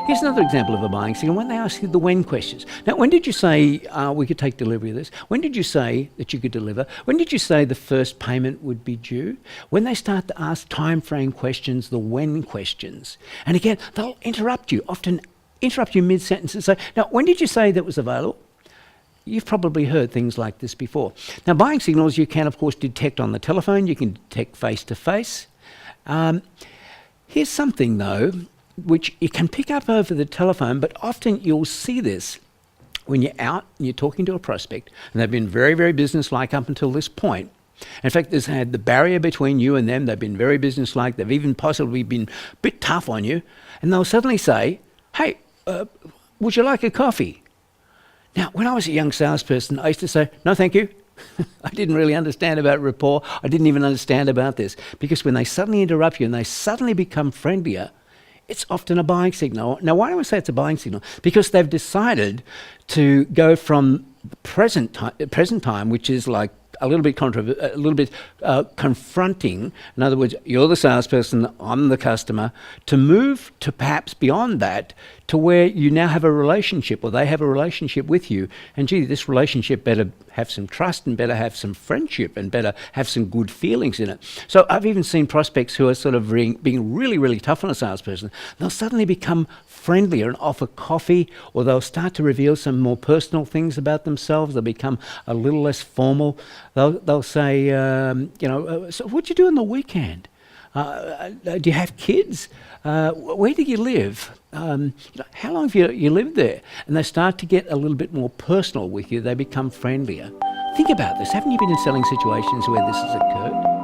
Here's another example of a buying signal when they ask you the when questions. Now, when did you say we could take delivery of this? When did you say that you could deliver? When did you say the first payment would be due? When they start to ask time frame questions, the when questions. And again, they'll interrupt you, often interrupt you mid-sentence and say, now, when did you say that was available? You've probably heard things like this before. Now, buying signals you can, of course, detect on the telephone. You can detect face-to-face. Here's something, though, which you can pick up over the telephone, but often you'll see this when you're out and you're talking to a prospect, and they've been very, very businesslike up until this point. In fact, there's had the barrier between you and them. They've been very businesslike. They've even possibly been a bit tough on you. And they'll suddenly say, hey, would you like a coffee? Now, when I was a young salesperson, I used to say, no, thank you. I didn't really understand about rapport. I didn't even understand about this. Because when they suddenly interrupt you and they suddenly become friendlier, it's often a buying signal. Now, why do I say it's a buying signal? Because they've decided to go from present time, which is like a little bit confronting. In other words, you're the salesperson, I'm the customer, to move to perhaps beyond that to where you now have a relationship, or they have a relationship with you. And gee, this relationship better have some trust and better have some friendship and better have some good feelings in it. So I've even seen prospects who are sort of being really, really tough on a salesperson. They'll suddenly become friendlier and offer coffee, or they'll start to reveal some more personal things about themselves. They'll become a little less formal. They'll say, so what do you do on the weekend? Do you have kids? Where do you live? How long have you lived there? And they start to get a little bit more personal with you. They become friendlier. Think about this. Haven't you been in selling situations where this has occurred?